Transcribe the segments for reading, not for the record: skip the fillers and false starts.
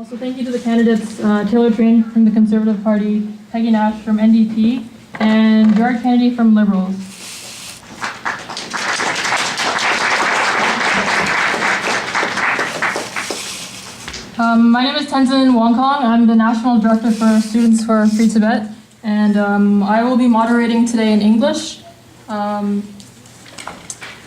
Also, thank you to the candidates, Taylor Train from the Conservative Party, Peggy Nash from NDP, and Gerard Kennedy from Liberals. My name is Tenzin Wongkong. I'm the National Director for Students for Free Tibet, and I will be moderating today in English.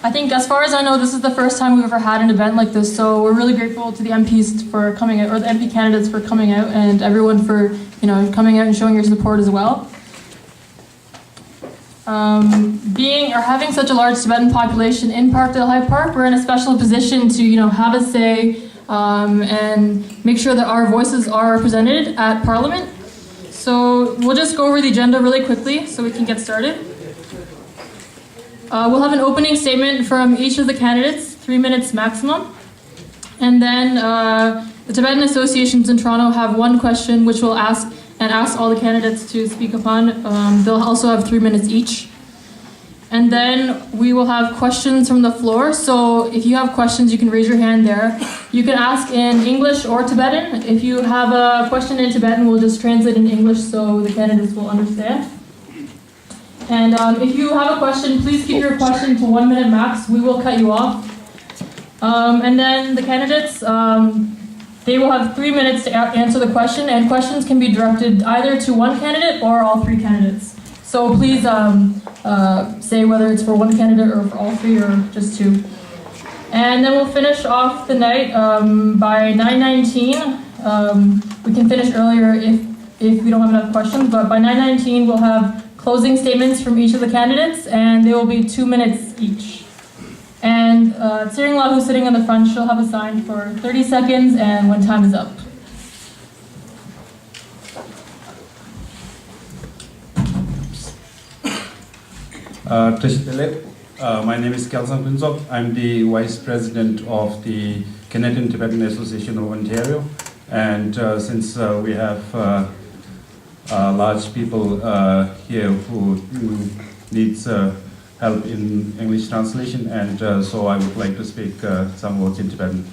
I think as far as I know, this is the first time we've ever had an event like this, so we're really grateful to the MPs for coming out, or the MP candidates for coming out, and everyone for coming out and showing your support as well. Having such a large Tibetan population in Parkdale-High Park, we're in a special position to have a say and make sure that our voices are represented at Parliament. So we'll just go over the agenda really quickly so we can get started. We'll have an opening statement from each of the candidates, 3 minutes maximum. And then the Tibetan associations in Toronto have one question which we'll ask all the candidates to speak upon. They'll also have 3 minutes each. And then we will have questions from the floor. So if you have questions, you can raise your hand there. You can ask in English or Tibetan. If you have a question in Tibetan, we'll just translate in English so the candidates will understand. And if you have a question, please keep your question to 1 minute max. We will cut you off. And then the candidates, they will have 3 minutes to answer the question, and questions can be directed either to one candidate or all three candidates. So please say whether it's for one candidate or for all three or just two. And then we'll finish off the night by 9:19. We can finish earlier if we don't have enough questions, but by 9:19 we'll have closing statements from each of the candidates, and they will be 2 minutes each. And Tsiringla, who's sitting in the front, she'll have a sign for 30 seconds and when time is up. My name is Kelsang Pinsok. I'm the Vice President of the Canadian Tibetan Association of Ontario. And since we have large people here who needs help in English translation, and so I would like to speak some words in Tibetan.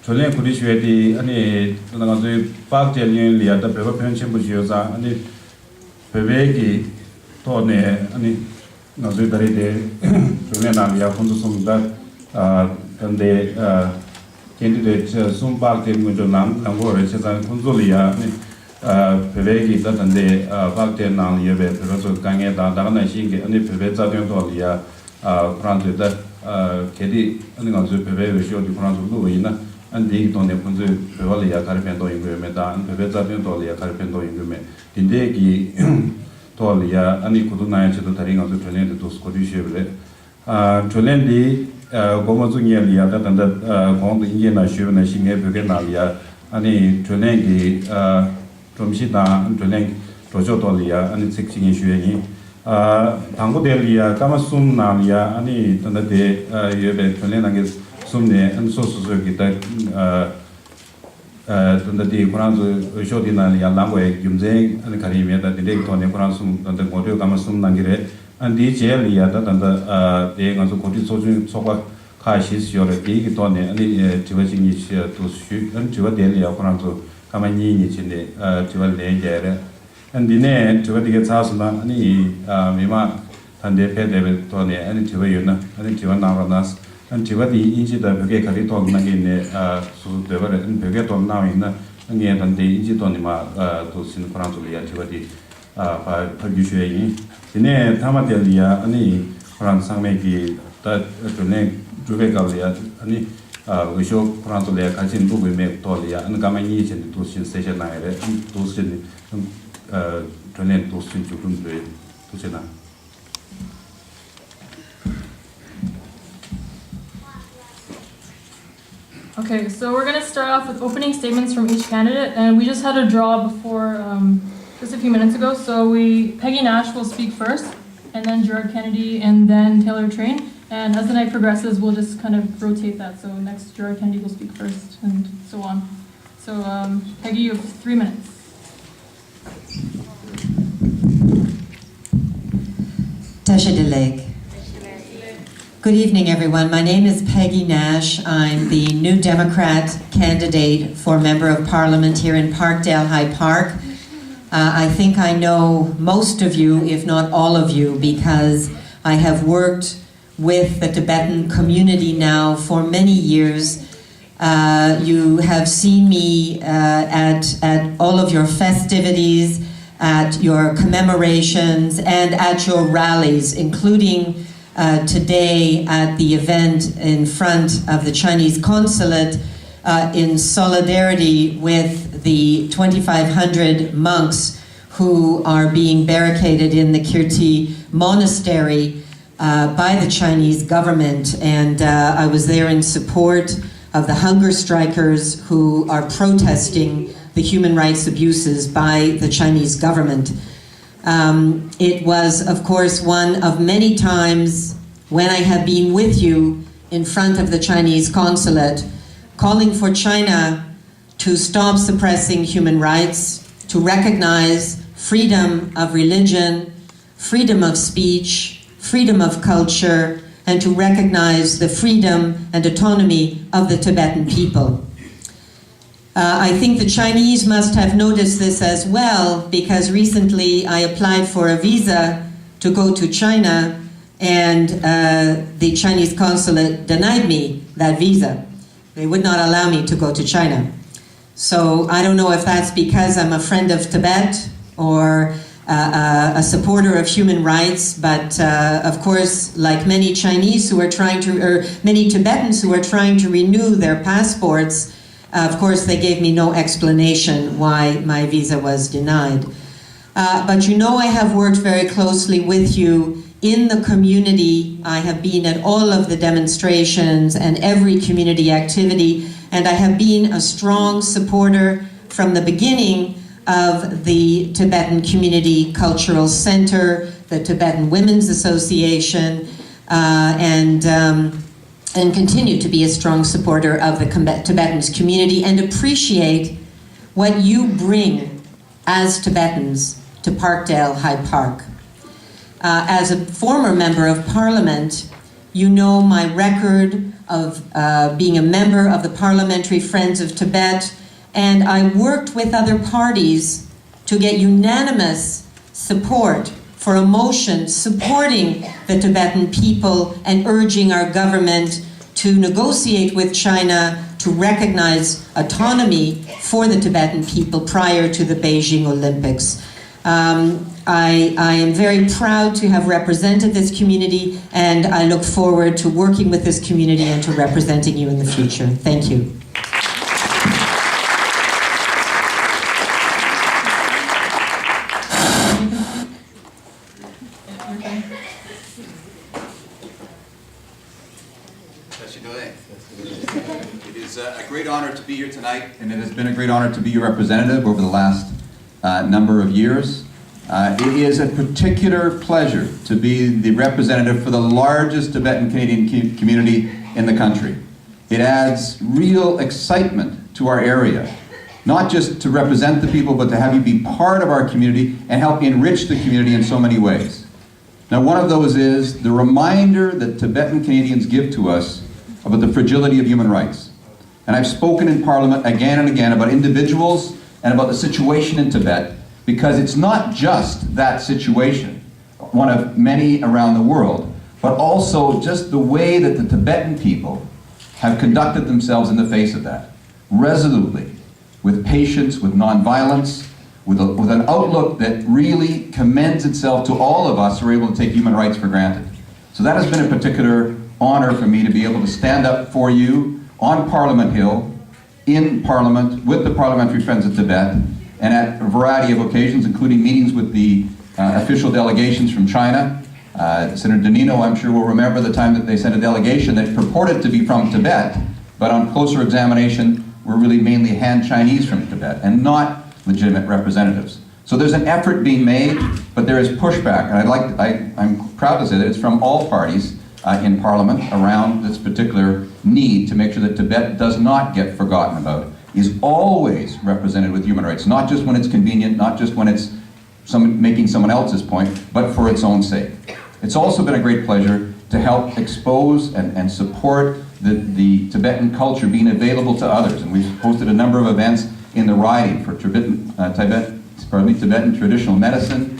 Cholen Kudishwe di ani nangazui Parkdale liya da peba pension bujiyoza ani pebegi to ne ani nangazui dari de cholen na liya kunzu sumda kande candidate sum Parkdale munjo nango re chezan kunzu liya ani pebegi da kande Parkdale na liya be peba so kange da na shinge ani pebe zadyon to liya Kuranzu da kedi ani nangazui pebe visho di Kuranzu lu ina and the Tony Punzu Pevalia Carpento in Gumedan, Pevezapin Tolia Carpento in Gume, Dindegi Tolia, Ani Kuduna to the Taring of the Trinity to Scottish. Tolendi, Gomozunia, that and that Gong Indiana Shivana Shinga Bugenalia, Ani Tolengi, Tromshita, and Tolengi, Tojotolia, and 16 issue. Tangodelia, Kamasum Nalia, Ani Tandate, Yebe, Tolenagis. Sumne and so kita tanda di Kuranzu shodina ya langwe gyumze and karimia that the day tone Kuransum tanda modu kamasum nangire and di jeli ya tanda de ganzo koti soju soba kashis yore di tone and tiwaji ni to shoot and tiwa deli ya Kuranzu kamani ni chinde tiwa le jere and dine tiwa di gasasuna ani mima tande pede tone and tiwa yuna and tiwa naranas and Tibeti inji the Pege Carito Nagin so the very Pegeton now in and yet and the Injitonima to Sin Franzulia Tibeti Pagushe. In a Tamatelia, any Fransangmeki that to name Juvegalia, any we show Franzulia Kachin Bubi make Tolia and Gamani and to Sin Station Nire and to Sin to name to Sin to Sena. Okay, so we're going to start off with opening statements from each candidate, and we just had a draw before, just a few minutes ago, so Peggy Nash will speak first, and then Gerard Kennedy, and then Taylor Train, and as the night progresses, we'll just kind of rotate that, so next Gerard Kennedy will speak first, and so on. So Peggy, you have 3 minutes. Tasha Deleg. Good evening, everyone. My name is Peggy Nash. I'm the New Democrat candidate for Member of Parliament here in Parkdale-High Park. I think I know most of you, if not all of you, because I have worked with the Tibetan community now for many years. You have seen me at all of your festivities, at your commemorations, and at your rallies, including today at the event in front of the Chinese consulate in solidarity with the 2,500 monks who are being barricaded in the Kirti monastery by the Chinese government. And I was there in support of the hunger strikers who are protesting the human rights abuses by the Chinese government. It was, of course, one of many times when I have been with you in front of the Chinese consulate, calling for China to stop suppressing human rights, to recognize freedom of religion, freedom of speech, freedom of culture, and to recognize the freedom and autonomy of the Tibetan people. I think the Chinese must have noticed this as well, because recently I applied for a visa to go to China, and the Chinese consulate denied me that visa. They would not allow me to go to China. So I don't know if that's because I'm a friend of Tibet or a supporter of human rights, but of course, like many Chinese who are trying to, or many Tibetans who are trying to renew their passports, of course, they gave me no explanation why my visa was denied. But you know I have worked very closely with you in the community. I have been at all of the demonstrations and every community activity, and I have been a strong supporter from the beginning of the Tibetan Community Cultural Center, the Tibetan Women's Association, and continue to be a strong supporter of the Tibetans community and appreciate what you bring as Tibetans to Parkdale-High Park. As a former member of Parliament, you know my record of being a member of the Parliamentary Friends of Tibet, and I worked with other parties to get unanimous support for a motion supporting the Tibetan people and urging our government to negotiate with China to recognize autonomy for the Tibetan people prior to the Beijing Olympics. I am very proud to have represented this community, and I look forward to working with this community and to representing you in the future. Thank you. It is a great honor to be here tonight, and it has been a great honor to be your representative over the last number of years. It is a particular pleasure to be the representative for the largest Tibetan Canadian community in the country. It adds real excitement to our area, not just to represent the people, but to have you be part of our community and help enrich the community in so many ways. Now, one of those is the reminder that Tibetan Canadians give to us about the fragility of human rights. And I've spoken in Parliament again and again about individuals and about the situation in Tibet, because it's not just that situation, one of many around the world, but also just the way that the Tibetan people have conducted themselves in the face of that, resolutely, with patience, with nonviolence, with an outlook that really commends itself to all of us who are able to take human rights for granted. So that has been a particular honor for me to be able to stand up for you on Parliament Hill, in Parliament, with the Parliamentary Friends of Tibet, and at a variety of occasions, including meetings with the official delegations from China. Senator Danino, I'm sure, will remember the time that they sent a delegation that purported to be from Tibet, but on closer examination were really mainly Han Chinese from Tibet and not legitimate representatives. So there's an effort being made, but there is pushback, and I'm proud to say that it's from all parties in Parliament around this particular need to make sure that Tibet does not get forgotten about, is always represented with human rights, not just when it's convenient, not just when it's making someone else's point, but for its own sake. It's also been a great pleasure to help expose and support the Tibetan culture being available to others. And we've hosted a number of events in the riding for Tibetan traditional medicine,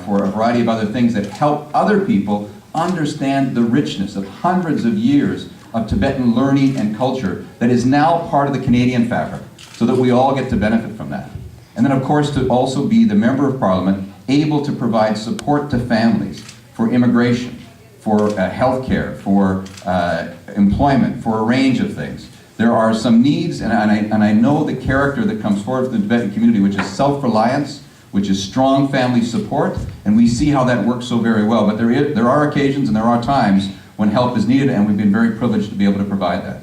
for a variety of other things that help other people understand the richness of hundreds of years of Tibetan learning and culture that is now part of the Canadian fabric, so that we all get to benefit from that. And then, of course, to also be the Member of Parliament able to provide support to families for immigration, for healthcare, for employment, for a range of things. There are some needs, and I know the character that comes forward from the Tibetan community, which is self-reliance, which is strong family support, and we see how that works so very well. But there are occasions and there are times when help is needed, and we've been very privileged to be able to provide that.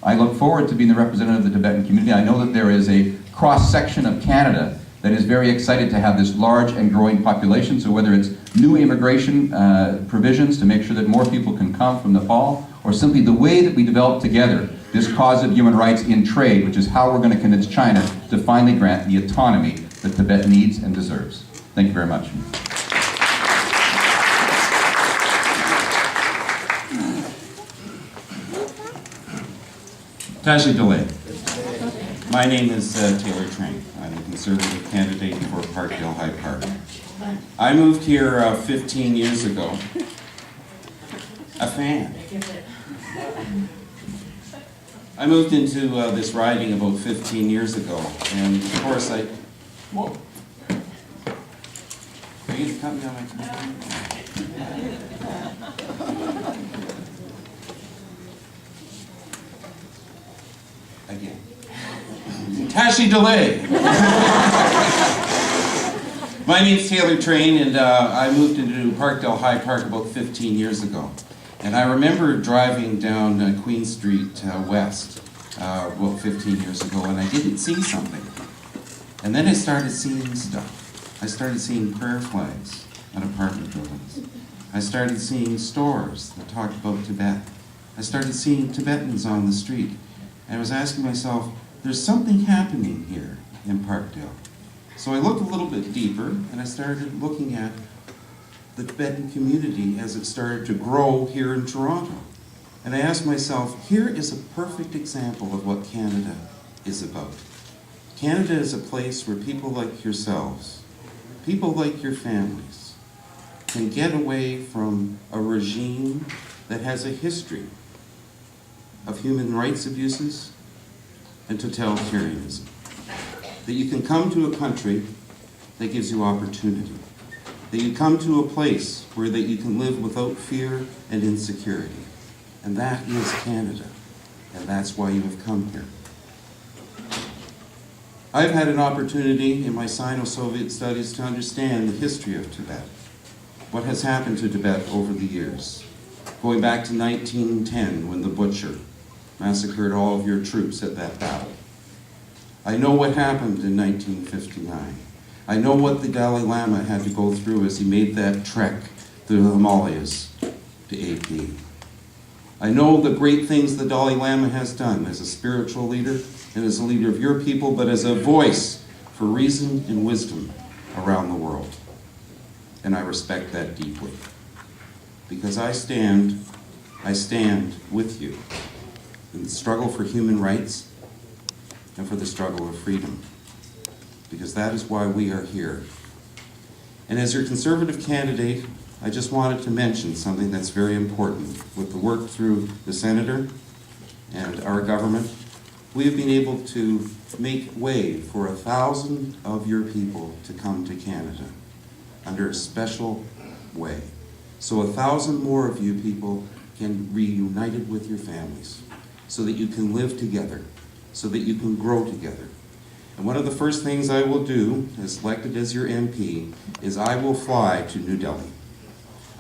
I look forward to being the representative of the Tibetan community. I know that there is a cross-section of Canada that is very excited to have this large and growing population, so whether it's new immigration provisions to make sure that more people can come from Nepal, or simply the way that we develop together this cause of human rights in trade, which is how we're going to convince China to finally grant the autonomy that Tibet needs and deserves. Thank you very much. Tashi Delay. My name is Taylor Train. I'm a Conservative candidate for Parkdale-High Park. I moved here 15 years ago. A fan. I moved into this riding about 15 years ago, and of course whoa. Are you going to cut me on my time? Again. Tashi Delay. My name's Taylor Train, and I moved into Parkdale-High Park about 15 years ago. And I remember driving down Queen Street West about 15 years ago, and I didn't see something. And then I started seeing stuff. I started seeing prayer flags on apartment buildings. I started seeing stores that talked about Tibet. I started seeing Tibetans on the street. And I was asking myself, there's something happening here in Parkdale. So I looked a little bit deeper, and I started looking at the Tibetan community as it started to grow here in Toronto. And I asked myself, here is a perfect example of what Canada is about. Canada is a place where people like yourselves, people like your families, can get away from a regime that has a history of human rights abuses and totalitarianism. That you can come to a country that gives you opportunity. That you come to a place where that you can live without fear and insecurity. And that is Canada. And that's why you have come here. I've had an opportunity in my Sino-Soviet studies to understand the history of Tibet. What has happened to Tibet over the years. Going back to 1910, when the butcher massacred all of your troops at that battle. I know what happened in 1959. I know what the Dalai Lama had to go through as he made that trek through the Himalayas to AP. I know the great things the Dalai Lama has done as a spiritual leader and as a leader of your people, but as a voice for reason and wisdom around the world. And I respect that deeply. Because I stand with you in the struggle for human rights and for the struggle of freedom. Because that is why we are here. And as your Conservative candidate, I just wanted to mention something that's very important. With the work through the Senator and our government, we have been able to make way for 1,000 of your people to come to Canada under a special way. So 1,000 more of you people can be reunited with your families so that you can live together, so that you can grow together. And one of the first things I will do, as elected as your MP, is I will fly to New Delhi.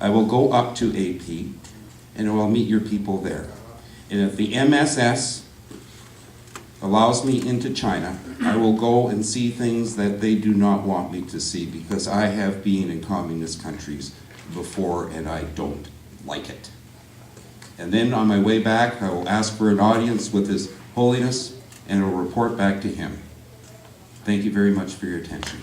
I will go up to AP, and I will meet your people there. And if the MSS allows me into China, I will go and see things that they do not want me to see, because I have been in communist countries before and I don't like it. And then on my way back, I will ask for an audience with His Holiness, and I will report back to him. Thank you very much for your attention.